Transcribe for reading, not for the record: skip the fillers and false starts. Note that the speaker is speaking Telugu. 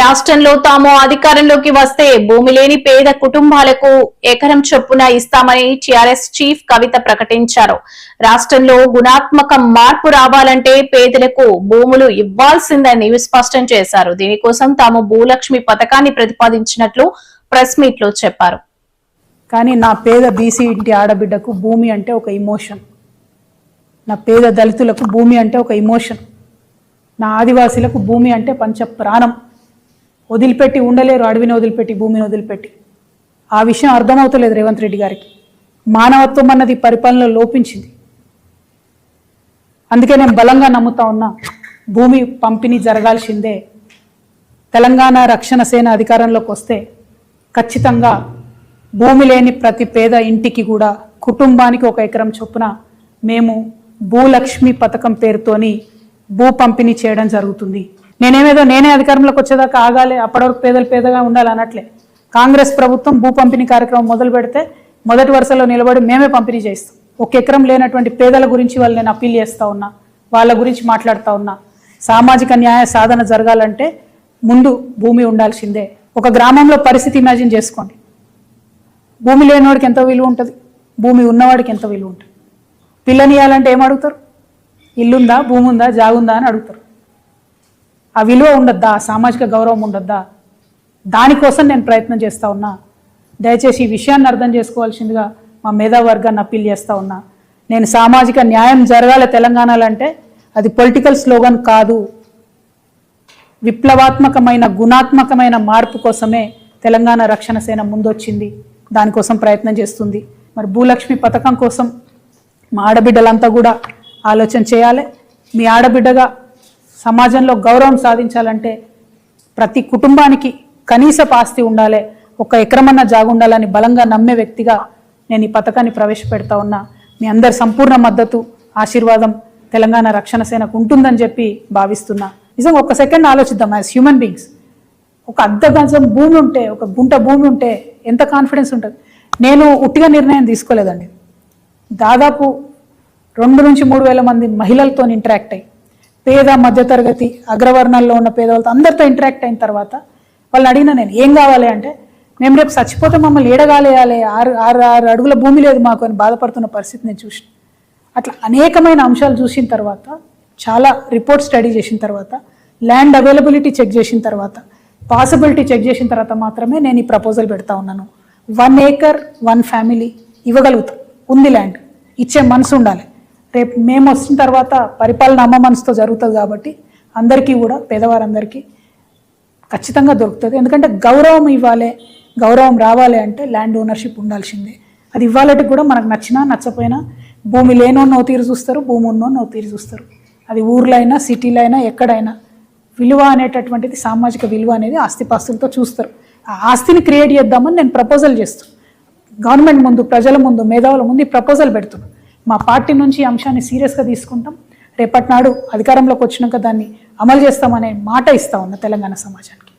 రాష్ట్రంలో తాము అధికారంలోకి వస్తే భూమి లేని పేద కుటుంబాలకు ఎకరం చొప్పున ఇస్తామని టీఆర్ఎస్ చీఫ్ కవిత ప్రకటించారు. రాష్ట్రంలో గుణాత్మక మార్పు రావాలంటే పేదలకు భూములు ఇవ్వాల్సిందని స్పష్టం చేశారు. దీనికోసం తాము భూలక్ష్మి పథకాన్ని ప్రతిపాదించినట్లు ప్రెస్ మీట్ లో చెప్పారు. కానీ నా పేద బీసీ ఇంటి ఆడబిడ్డకు భూమి అంటే ఒక ఇమోషన్, నా పేద దళితులకు భూమి అంటే ఒక ఇమోషన్, నా ఆదివాసీలకు భూమి అంటే పంచ ప్రాణం. వదిలిపెట్టి ఉండలేరు, అడవిని వదిలిపెట్టి, భూమిని వదిలిపెట్టి. ఆ విషయం అర్థమవుతలేదు రేవంత్ రెడ్డి గారికి. మానవత్వం అన్నది పరిపాలనలో లోపించింది. అందుకే నేను బలంగా నమ్ముతా ఉన్నా, భూమి పంపిణీ జరగాల్సిందే. తెలంగాణ రక్షణ సేన అధికారంలోకి వస్తే ఖచ్చితంగా భూమి లేని ప్రతి పేద ఇంటికి కూడా కుటుంబానికి ఒక ఎకరం చొప్పున మేము భూలక్ష్మి పథకం పేరుతోని భూ పంపిణీ చేయడం జరుగుతుంది. నేనే అధికారంలోకి వచ్చేదాకా ఆగాలి, అప్పటి వరకు పేదలు పేదగా ఉండాలి అనట్లే. కాంగ్రెస్ ప్రభుత్వం భూ పంపిణీ కార్యక్రమం మొదలు పెడితే మొదటి వరుసలో నిలబడి మేమే పంపిణీ చేస్తాం. ఒక ఎకరం లేనటువంటి పేదల గురించి వాళ్ళు నేను అప్పీల్ చేస్తూ ఉన్నా, వాళ్ళ గురించి మాట్లాడుతూ ఉన్నా. సామాజిక న్యాయ సాధన జరగాలంటే ముందు భూమి ఉండాల్సిందే. ఒక గ్రామంలో పరిస్థితి ఇమాజిన్ చేసుకోండి. భూమి లేనివాడికి ఎంత విలువ ఉంటుంది, భూమి ఉన్నవాడికి ఎంత విలువ ఉంటుంది. పిల్లనియాలంటే ఏం అడుగుతారు? ఇల్లుందా, భూమి ఉందా, జాగుందా అని అడుగుతారు. ఆ విలువ ఉండద్దా, సామాజిక గౌరవం ఉండద్దా? దానికోసం నేను ప్రయత్నం చేస్తూ ఉన్నా. దయచేసి ఈ విషయాన్ని అర్థం చేసుకోవాల్సిందిగా మా మేధావర్గాన్ని అప్పీల్ చేస్తూ ఉన్నా. నేను సామాజిక న్యాయం జరగాలి తెలంగాణలో అంటే అది పొలిటికల్ స్లోగన్ కాదు, విప్లవాత్మకమైన గుణాత్మకమైన మార్పు కోసమే తెలంగాణ రక్షణ సేన ముందొచ్చింది. దానికోసం ప్రయత్నం చేస్తుంది. మరి భూలక్ష్మి పథకం కోసం మా ఆడబిడ్డలంతా కూడా ఆలోచన చేయాలి. మీ ఆడబిడ్డగా సమాజంలో గౌరవం సాధించాలంటే ప్రతి కుటుంబానికి కనీసపు ఆస్తి ఉండాలి, ఒక ఎకరమన్న జాగుండాలని బలంగా నమ్మే వ్యక్తిగా నేను ఈ పథకాన్ని ప్రవేశపెడతా ఉన్నా. మీ అందరి సంపూర్ణ మద్దతు, ఆశీర్వాదం తెలంగాణ రక్షణ సేనకు ఉంటుందని చెప్పి భావిస్తున్నా. నిజంగా ఒక సెకండ్ ఆలోచిద్దాం. యాజ్ హ్యూమన్ బీయింగ్స్, ఒక అర్ధ గజం భూమి ఉంటే, ఒక గుంట భూమి ఉంటే ఎంత కాన్ఫిడెన్స్ ఉంటుంది. నేను ఉట్టిగా నిర్ణయం తీసుకోలేదండి. దాదాపు 2 నుంచి 3 వేల మంది మహిళలతో ఇంటరాక్ట్ అయ్యి, పేద మధ్యతరగతి అగ్రవర్ణాల్లో ఉన్న పేదవాళ్ళతో అందరితో ఇంటరాక్ట్ అయిన తర్వాత వాళ్ళని అడిగినా, నేను ఏం కావాలి అంటే, మేము రేపు చచ్చిపోతే మమ్మల్ని ఏడగాలేయాలి, 6 అడుగుల భూమి లేదు మాకు అని బాధపడుతున్న పరిస్థితి నేను చూసిన. అట్లా అనేకమైన అంశాలు చూసిన తర్వాత, చాలా రిపోర్ట్ స్టడీ చేసిన తర్వాత, ల్యాండ్ అవైలబిలిటీ చెక్ చేసిన తర్వాత, పాసిబిలిటీ చెక్ చేసిన తర్వాత మాత్రమే నేను ఈ ప్రపోజల్ పెడతా ఉన్నాను. 1 acre 1 family ఇవ్వగలుగుతాం. ఉంది ల్యాండ్, ఇచ్చే మనసు ఉండాలి. రేపు మేము వచ్చిన తర్వాత పరిపాలన అమ్మ మనసుతో జరుగుతుంది కాబట్టి అందరికీ కూడా, పేదవారందరికీ ఖచ్చితంగా దొరుకుతుంది. ఎందుకంటే గౌరవం ఇవ్వాలి, గౌరవం రావాలి అంటే ల్యాండ్ ఓనర్షిప్ ఉండాల్సిందే. అది ఇవ్వాలంటే కూడా మనకు నచ్చినా నచ్చపోయినా భూమి లేనోన్నో తీరు చూస్తారు, భూమి ఉన్నోన్నో తీరు చూస్తారు. అది ఊర్లో అయినా సిటీలో అయినా ఎక్కడైనా విలువ అనేటటువంటిది, సామాజిక విలువ అనేది ఆస్తిపాస్తులతో చూస్తారు. ఆ ఆస్తిని క్రియేట్ చేద్దామని నేను ప్రపోజల్ చేస్తాను. గవర్నమెంట్ ముందు, ప్రజల ముందు, మేధావుల ముందు ఈ ప్రపోజల్ పెడుతున్నాను. మా పార్టీ నుంచి ఈ అంశాన్ని సీరియస్గా తీసుకుంటాం. రేపటి నాడు అధికారంలోకి వచ్చినాక దాన్ని అమలు చేస్తామనే మాట ఇస్తా ఉన్నా తెలంగాణ సమాజానికి.